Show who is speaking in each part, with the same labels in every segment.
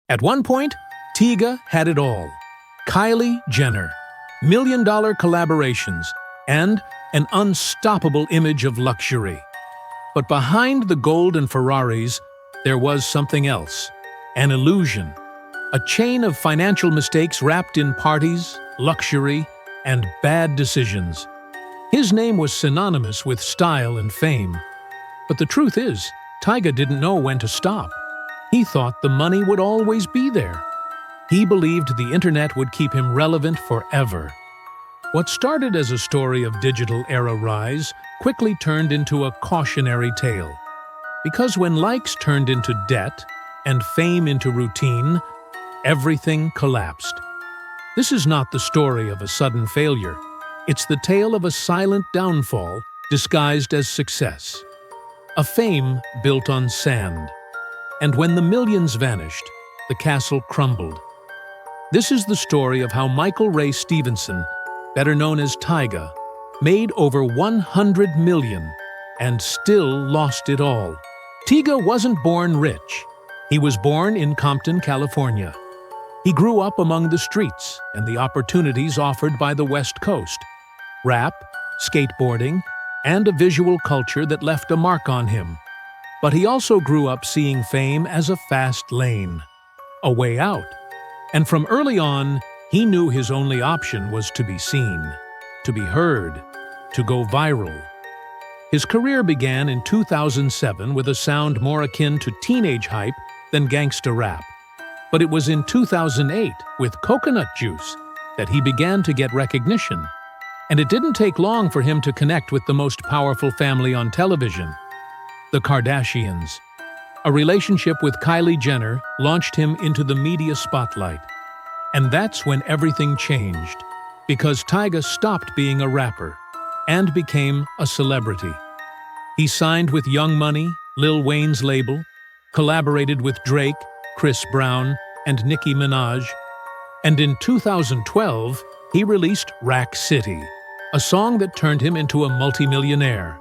Speaker 1: At one point, Tyga had it all. Kylie Jenner, million-dollar collaborations, and an unstoppable image of luxury. But behind the gold and Ferraris, there was something else, an illusion, a chain of financial mistakes wrapped in parties, luxury, and bad decisions. His name was synonymous with style and fame. But the truth is, Tyga didn't know when to stop. He thought the money would always be there. He believed the internet would keep him relevant forever. What started as a story of digital era rise quickly turned into a cautionary tale. Because when likes turned into debt and fame into routine, everything collapsed. This is not the story of a sudden failure. It's the tale of a silent downfall disguised as success. A fame built on sand. And when the millions vanished, the castle crumbled. This is the story of how Michael Ray Stevenson, better known as Tyga, made over 100 million and still lost it all. Tyga wasn't born rich. He was born in Compton, California. He grew up among the streets and the opportunities offered by the West Coast. Rap, skateboarding, and a visual culture that left a mark on him. But he also grew up seeing fame as a fast lane, a way out. And from early on, he knew his only option was to be seen, to be heard, to go viral. His career began in 2007 with a sound more akin to teenage hype than gangsta rap. But it was in 2008, with Coconut Juice, that he began to get recognition. And it didn't take long for him to connect with the most powerful family on television, the Kardashians. A relationship with Kylie Jenner launched him into the media spotlight. And that's when everything changed, because Tyga stopped being a rapper and became a celebrity. He signed with Young Money, Lil Wayne's label, collaborated with Drake, Chris Brown, and Nicki Minaj, and in 2012, he released Rack City, a song that turned him into a multimillionaire.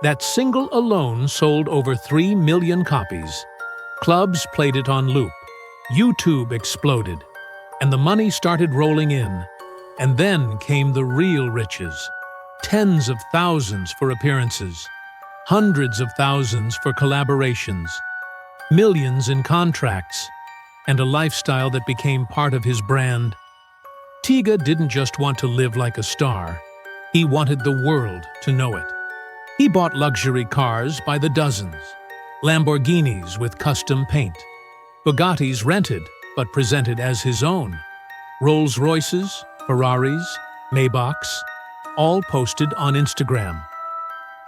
Speaker 1: That single alone sold over 3 million copies. Clubs played it on loop. YouTube exploded. And the money started rolling in. And then came the real riches. Tens of thousands for appearances. Hundreds of thousands for collaborations. Millions in contracts. And a lifestyle that became part of his brand. Tyga didn't just want to live like a star. He wanted the world to know it. He bought luxury cars by the dozens, Lamborghinis with custom paint, Bugattis rented but presented as his own, Rolls-Royces, Ferraris, Maybachs, all posted on Instagram.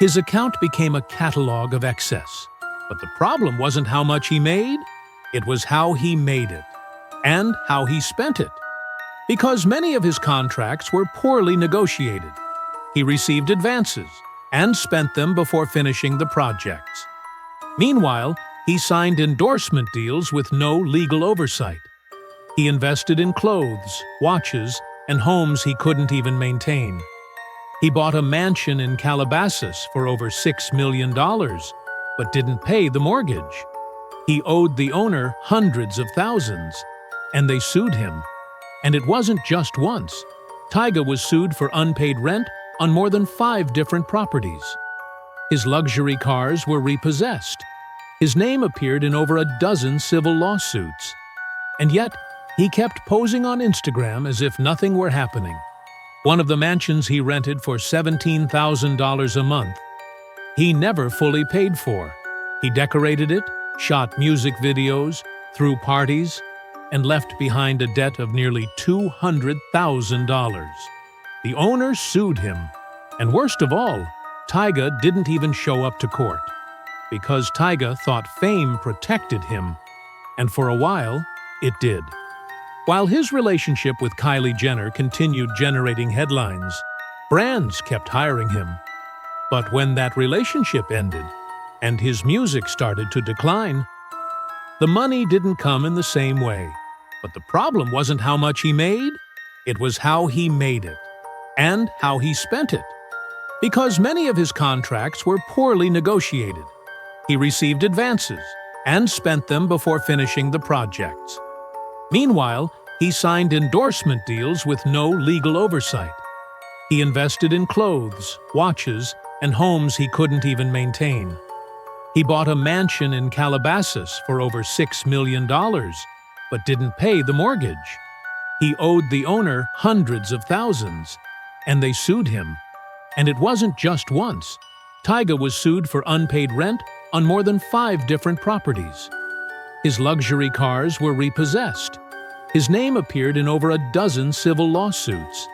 Speaker 1: His account became a catalog of excess. But the problem wasn't how much he made, it was how he made it, and how he spent it. Because many of his contracts were poorly negotiated. He received advances and spent them before finishing the projects. Meanwhile, he signed endorsement deals with no legal oversight. He invested in clothes, watches, and homes he couldn't even maintain. He bought a mansion in Calabasas for over $6 million, but didn't pay the mortgage. He owed the owner hundreds of thousands, and they sued him. And it wasn't just once. Tyga was sued for unpaid rent on more than 5 different properties. His luxury cars were repossessed. His name appeared in over a dozen civil lawsuits. And yet, he kept posing on Instagram as if nothing were happening. One of the mansions he rented for $17,000 a month, he never fully paid for. He decorated it, shot music videos, threw parties, and left behind a debt of nearly $200,000. The owner sued him, and worst of all, Tyga didn't even show up to court, because Tyga thought fame protected him, and for a while, it did. While his relationship with Kylie Jenner continued generating headlines, brands kept hiring him. But when that relationship ended, and his music started to decline, the money didn't come in the same way. But the problem wasn't how much he made, it was how he made it, and how he spent it. Because many of his contracts were poorly negotiated. He received advances and spent them before finishing the projects. Meanwhile, he signed endorsement deals with no legal oversight. He invested in clothes, watches, and homes he couldn't even maintain. He bought a mansion in Calabasas for over $6 million, but didn't pay the mortgage. He owed the owner hundreds of thousands, and they sued him. And it wasn't just once. Tyga was sued for unpaid rent on more than 5 different properties. His luxury cars were repossessed. His name appeared in over a dozen civil lawsuits.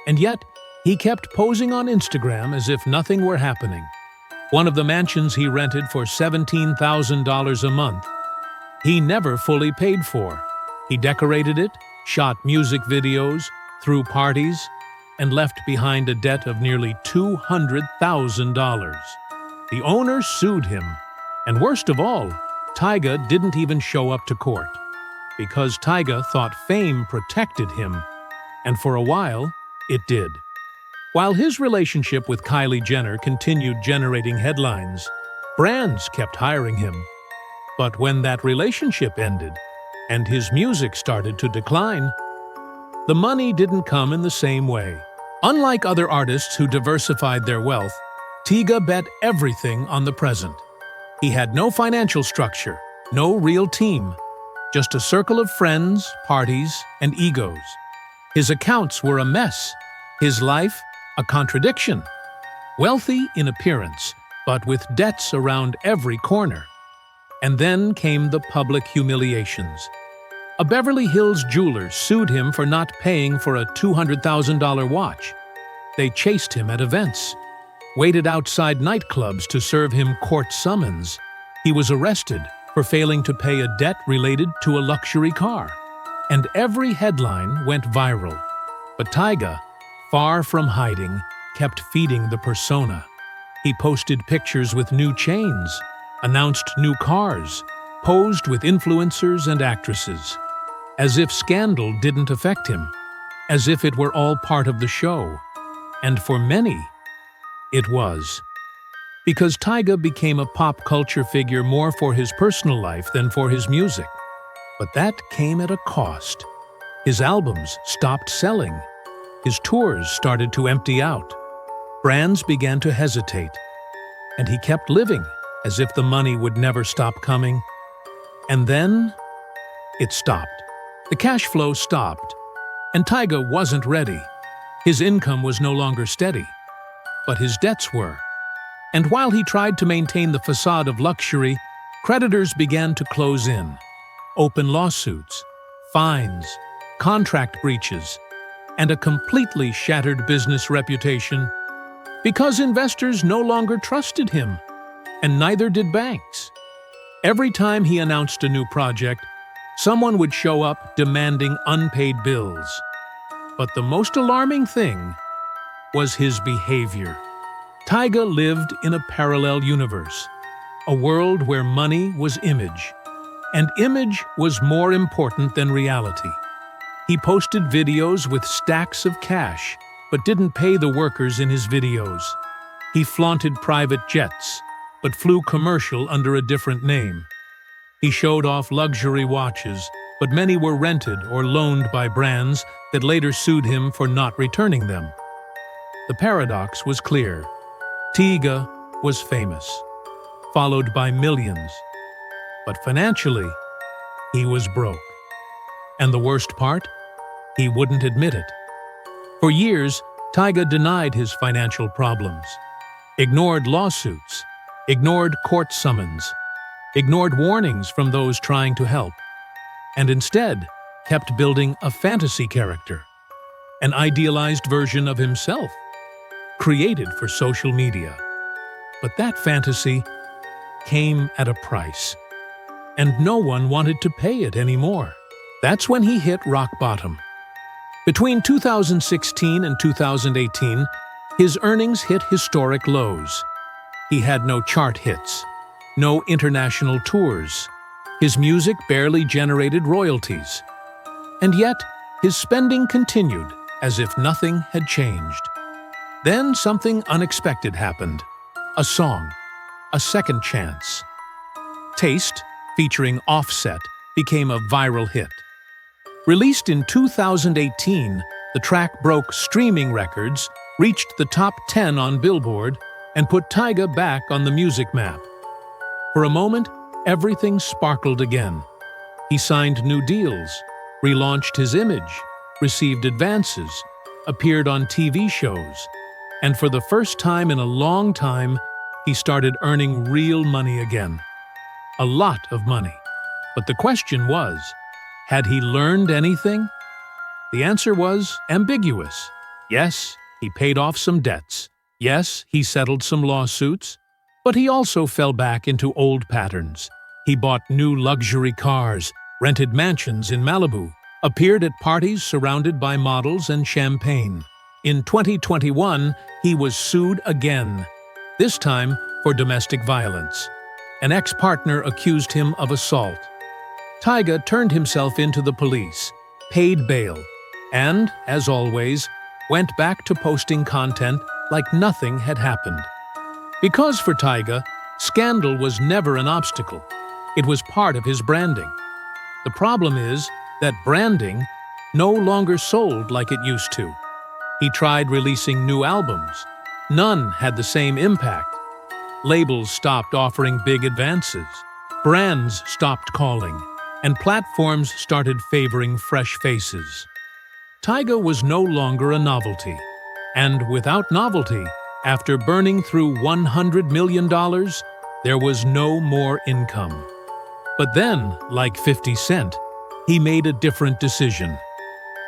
Speaker 1: And yet, he kept posing on Instagram as if nothing were happening. One of the mansions he rented for $17,000 a month, he never fully paid for. He decorated it, shot music videos, threw parties, and left behind a debt of nearly $200,000. The owner sued him, and worst of all, Tyga didn't even show up to court, because Tyga thought fame protected him, and for a while, it did. While his relationship with Kylie Jenner continued generating headlines, brands kept hiring him. But when that relationship ended, and his music started to decline, the money didn't come in the same way. Unlike other artists who diversified their wealth, Tyga bet everything on the present. He had no financial structure, no real team, just a circle of friends, parties, and egos. His accounts were a mess, his life a contradiction. Wealthy in appearance, but with debts around every corner. And then came the public humiliations. A Beverly Hills jeweler sued him for not paying for a $200,000 watch. They chased him at events, waited outside nightclubs to serve him court summons. He was arrested for failing to pay a debt related to a luxury car. And every headline went viral. But Tyga, far from hiding, kept feeding the persona. He posted pictures with new chains, announced new cars, posed with influencers and actresses, as if scandal didn't affect him, as if it were all part of the show. And for many, it was. Because Tyga became a pop culture figure more for his personal life than for his music. But that came at a cost. His albums stopped selling. His tours started to empty out. Brands began to hesitate. And he kept living as if the money would never stop coming. And then, it stopped. The cash flow stopped. And Tyga wasn't ready. His income was no longer steady. But his debts were. And while he tried to maintain the facade of luxury, creditors began to close in. Open lawsuits, fines, contract breaches, and a completely shattered business reputation, because investors no longer trusted him, and neither did banks. Every time he announced a new project, someone would show up demanding unpaid bills. But the most alarming thing was his behavior. Tyga lived in a parallel universe, a world where money was image, and image was more important than reality. He posted videos with stacks of cash, but didn't pay the workers in his videos. He flaunted private jets, but flew commercial under a different name. He showed off luxury watches, but many were rented or loaned by brands that later sued him for not returning them. The paradox was clear. Tyga was famous, followed by millions. But financially, he was broke. And the worst part? He wouldn't admit it. For years, Tyga denied his financial problems, ignored lawsuits, ignored court summons, ignored warnings from those trying to help, and instead kept building a fantasy character, an idealized version of himself, created for social media. But that fantasy came at a price, and no one wanted to pay it anymore. That's when he hit rock bottom. Between 2016 and 2018, his earnings hit historic lows. He had no chart hits, no international tours. His music barely generated royalties. And yet, his spending continued as if nothing had changed. Then something unexpected happened. A song, a second chance. Taste, featuring Offset, became a viral hit. Released in 2018, the track broke streaming records, reached the top 10 on Billboard, and put Tyga back on the music map. For a moment, everything sparkled again. He signed new deals, relaunched his image, received advances, appeared on TV shows, and for the first time in a long time, he started earning real money again. A lot of money. But the question was, had he learned anything? The answer was ambiguous. Yes, he paid off some debts. Yes, he settled some lawsuits. But he also fell back into old patterns. He bought new luxury cars, rented mansions in Malibu, appeared at parties surrounded by models and champagne. In 2021, he was sued again, this time for domestic violence. An ex-partner accused him of assault. Tyga turned himself into the police, paid bail, and, as always, went back to posting content like nothing had happened. Because for Tyga, scandal was never an obstacle. It was part of his branding. The problem is that branding no longer sold like it used to. He tried releasing new albums. None had the same impact. Labels stopped offering big advances. Brands stopped calling. And platforms started favoring fresh faces. Tyga was no longer a novelty. And without novelty, after burning through $100 million, there was no more income. But then, like 50 Cent, he made a different decision.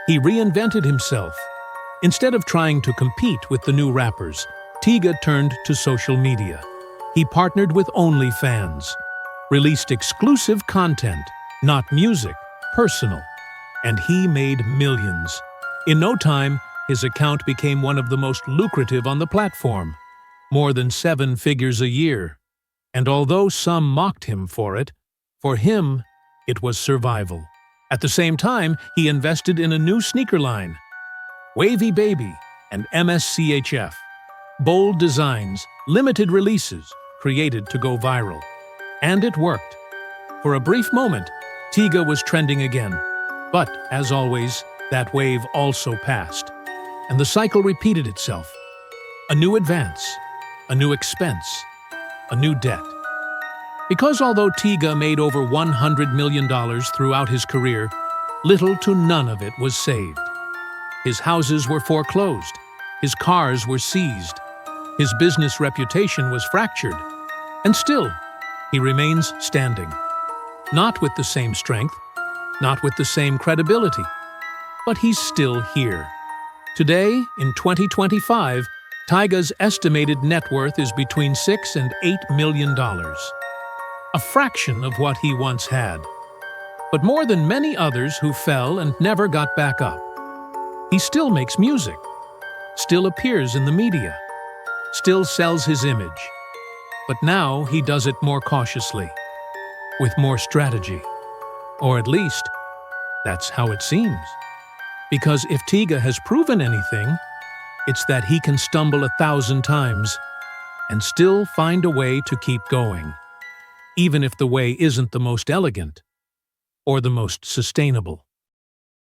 Speaker 1: He reinvented himself. Instead of trying to compete with the new rappers, Tyga turned to social media. He partnered with OnlyFans, released exclusive content, not music, personal, and he made millions. In no time, his account became one of the most lucrative on the platform, more than 7 figures a year. And although some mocked him for it, for him, it was survival. At the same time, he invested in a new sneaker line, Wavy Baby and MSCHF. Bold designs, limited releases, created to go viral. And it worked. For a brief moment, Tyga was trending again. But, as always, that wave also passed. And the cycle repeated itself. A new advance, a new expense, a new debt. Because although Tyga made over $100 million throughout his career, little to none of it was saved. His houses were foreclosed. His cars were seized. His business reputation was fractured. And still, he remains standing. Not with the same strength, not with the same credibility, but he's still here. Today, in 2025, Tyga's estimated net worth is between $6 and $8 million. A fraction of what he once had. But more than many others who fell and never got back up. He still makes music, still appears in the media, still sells his image. But now he does it more cautiously, with more strategy. Or at least, that's how it seems. Because if Tyga has proven anything, it's that he can stumble 1,000 times and still find a way to keep going, even if the way isn't the most elegant or the most sustainable.